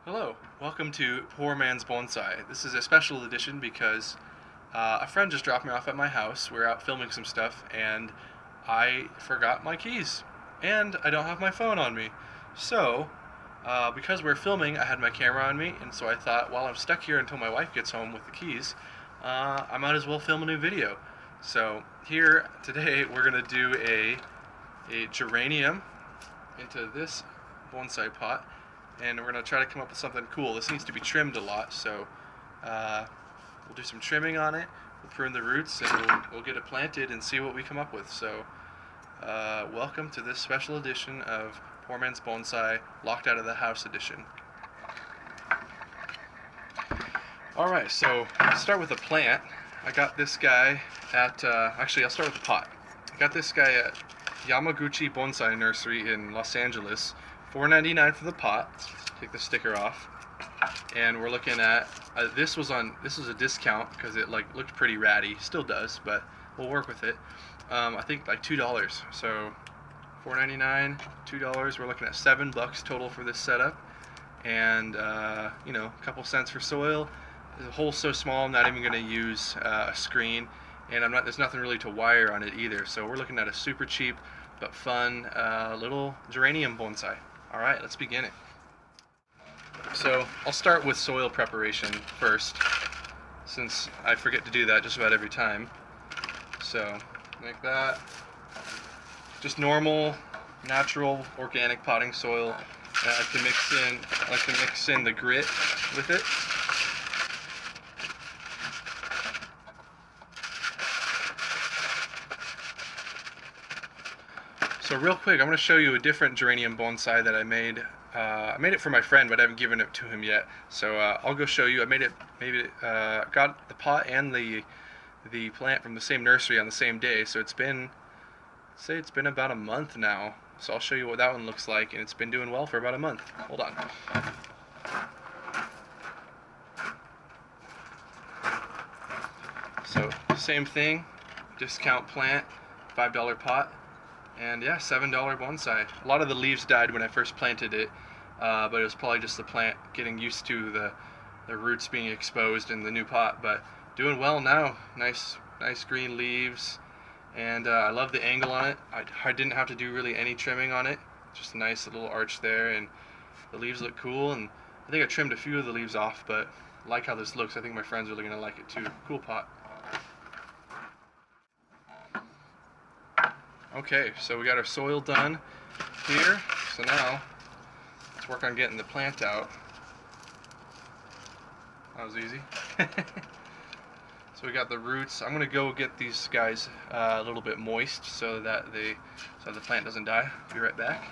Hello, welcome to Poor Man's Bonsai. This is a special edition because a friend just dropped me off at my house. We're out filming some stuff and I forgot my keys. And I don't have my phone on me. So, because we're filming, I had my camera on me, and so I thought while I'm stuck here until my wife gets home with the keys, I might as well film a new video. So, here today we're going to do a geranium into this bonsai pot, and we're going to try to come up with something cool. This needs to be trimmed a lot, so we'll do some trimming on it, we'll prune the roots, and we'll get it planted and see what we come up with. So welcome to this special edition of Poor Man's Bonsai Locked Out of the House edition. Alright, so let's start with the plant. I got this guy at, actually I'll start with the pot. I got this guy at Yamaguchi Bonsai Nursery in Los Angeles. $4.99 for the pot. Take the sticker off, and we're looking at this was a discount because it looked pretty ratty. Still does, but we'll work with it. I think like $2. So $4.99, $2. We're looking at $7 total for this setup, and you know, a couple cents for soil. The hole's so small, I'm not even going to use a screen, and there's nothing really to wire on it either. So we're looking at a super cheap but fun little geranium bonsai. Alright, let's begin it. So I'll start with soil preparation first, since I forget to do that just about every time. So like that, just normal, natural, organic potting soil. And I like to mix in the grit with it. So real quick, I'm going to show you a different geranium bonsai that I made. I made it for my friend, but I haven't given it to him yet. So I'll go show you. I made it. Got the pot and the plant from the same nursery on the same day. So it's been about a month now. So I'll show you what that one looks like, and it's been doing well for about a month. Hold on. So same thing, discount plant, $5 pot. And yeah, $7 bonsai. A lot of the leaves died when I first planted it, but it was probably just the plant getting used to the roots being exposed in the new pot. But doing well now. Nice green leaves, and I love the angle on it. I didn't have to do really any trimming on it. Just a nice little arch there, and the leaves look cool. And I think I trimmed a few of the leaves off, but I like how this looks. I think my friends are really gonna like it too. Cool pot. Okay, so we got our soil done here, so now let's work on getting the plant out. That was easy. So we got the roots. I'm gonna go get these guys a little bit moist so that the plant doesn't die. Be right back.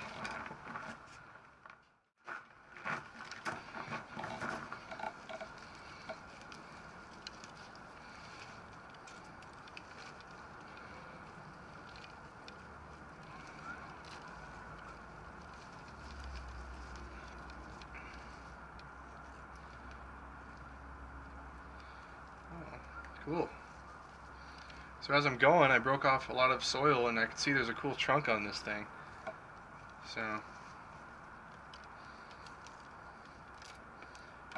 Cool. So as I'm going, I broke off a lot of soil, and I can see there's a cool trunk on this thing. So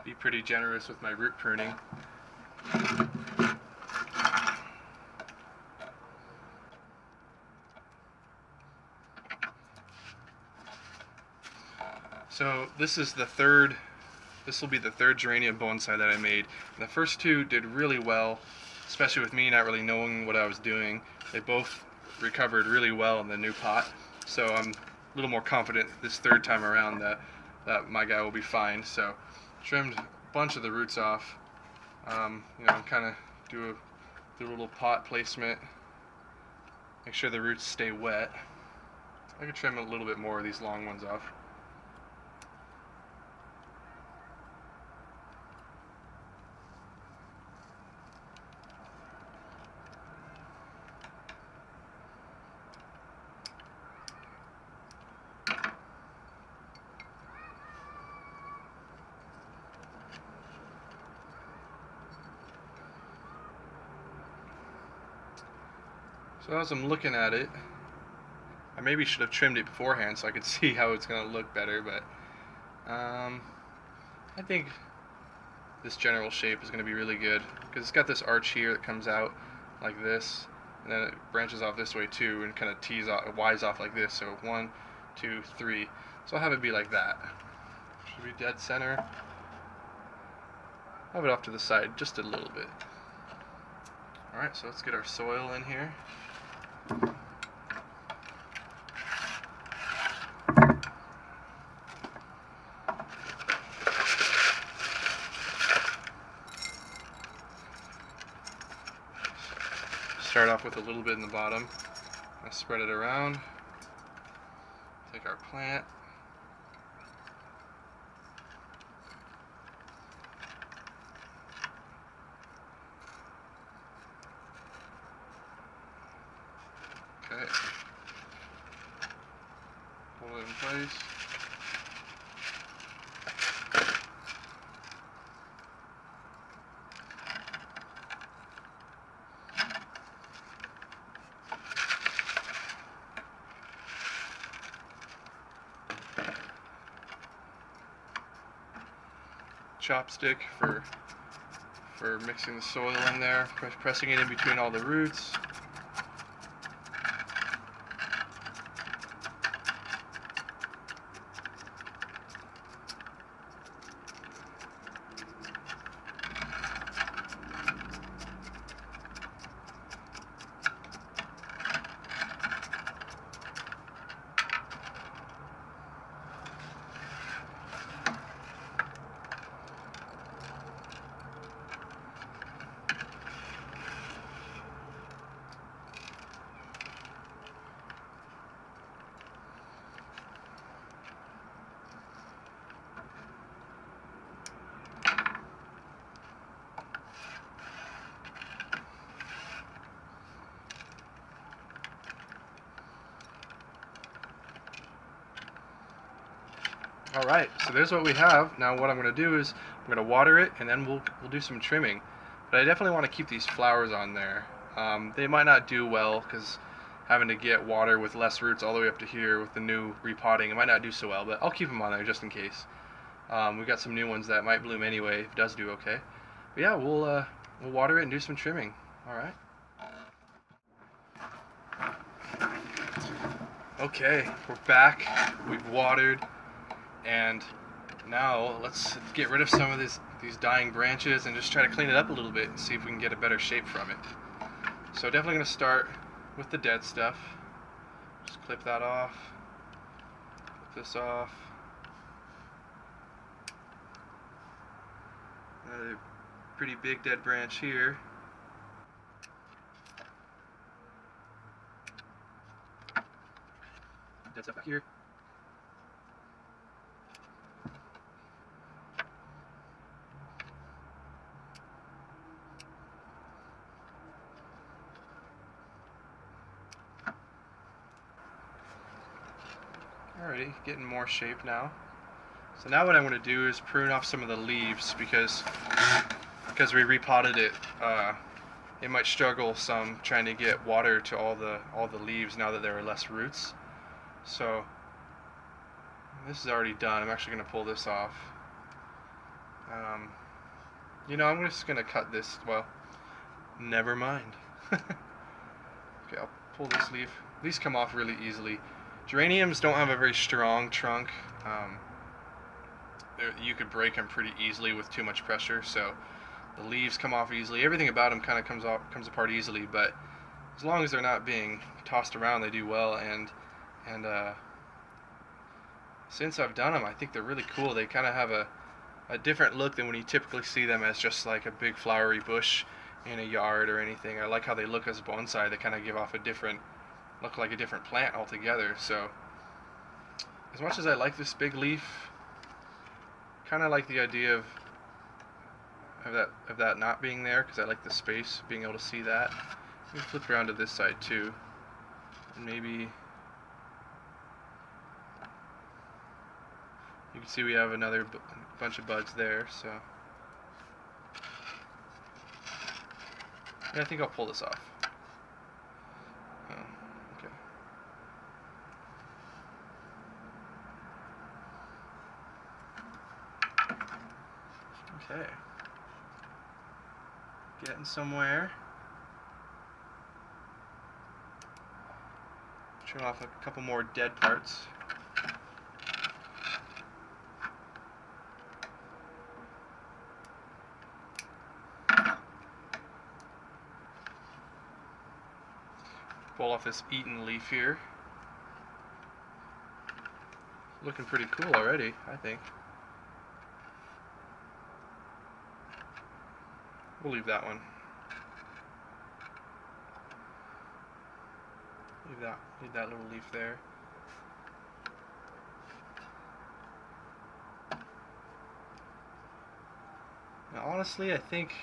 be pretty generous with my root pruning. So this will be the third geranium bonsai that I made. And the first two did really well, especially with me not really knowing what I was doing. They both recovered really well in the new pot. So I'm a little more confident this third time around that my guy will be fine. So trimmed a bunch of the roots off. You know, kind of do a little pot placement. Make sure the roots stay wet. I could trim a little bit more of these long ones off. So as I'm looking at it, I maybe should have trimmed it beforehand so I could see how it's going to look better, but I think this general shape is going to be really good because it's got this arch here that comes out like this, and then it branches off this way too, and kind of tees off, Y's off like this. So 1, 2, 3. So I'll have it be like that. Should be dead center. Have it off to the side just a little bit. Alright, so let's get our soil in here. Start off with a little bit in the bottom. I spread it around. Take our plant. Okay. Hold it in place. Chopstick for mixing the soil in there, pressing it in between all the roots. Alright, so there's what we have. Now what I'm going to do is I'm going to water it, and then we'll do some trimming. But I definitely want to keep these flowers on there. They might not do well because having to get water with less roots all the way up to here with the new repotting, it might not do so well, but I'll keep them on there just in case. We've got some new ones that might bloom anyway if it does do okay. But yeah, we'll water it and do some trimming. Alright. Okay, we're back. We've watered. And now let's get rid of some of these dying branches and just try to clean it up a little bit and see if we can get a better shape from it. So definitely going to start with the dead stuff. Just clip that off. Clip this off. Another pretty big dead branch here. Dead stuff back here. Alrighty, getting more shape now. So now what I'm going to do is prune off some of the leaves because we repotted it. It might struggle some trying to get water to all the leaves now that there are less roots. So this is already done. I'm actually going to pull this off. You know, I'm just going to cut this. Well, never mind. Okay, I'll pull this leaf. These come off really easily. Geraniums don't have a very strong trunk. You could break them pretty easily with too much pressure, so the leaves come off easily. Everything about them kind of comes apart easily, but as long as they're not being tossed around, they do well. And since I've done them, I think they're really cool. They kind of have a different look than when you typically see them as just like a big flowery bush in a yard or anything. I like how they look as bonsai. They kind of give off look like a different plant altogether. So as much as I like this big leaf, kind of like the idea of that not being there, because I like the space, being able to see that. Let me flip around to this side too, and maybe you can see we have another bunch of buds there. So yeah, I think I'll pull this off. Okay. Okay. Getting somewhere. Trim off a couple more dead parts. Pull off this eaten leaf here. Looking pretty cool already, I think. We'll leave that one. Leave that little leaf there. Now, honestly, I think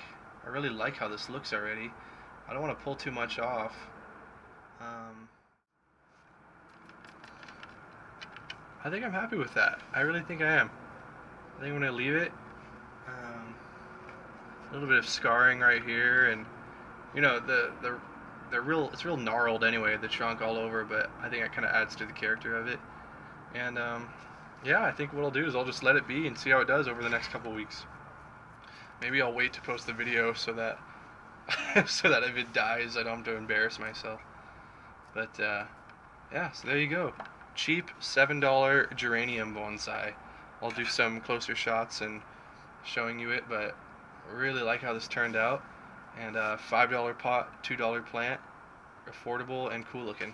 I really like how this looks already. I don't want to pull too much off. I think I'm happy with that. I really think I am. I think I'm gonna leave it. A little bit of scarring right here, and you know it's real gnarled anyway, the trunk all over. But I think it kind of adds to the character of it. And yeah, I think what I'll do is I'll just let it be and see how it does over the next couple weeks. Maybe I'll wait to post the video so that so that if it dies, I don't have to embarrass myself. But yeah, so there you go. Cheap $7 geranium bonsai. I'll do some closer shots and showing you it, but I really like how this turned out. And $5 pot, $2 plant, affordable and cool looking.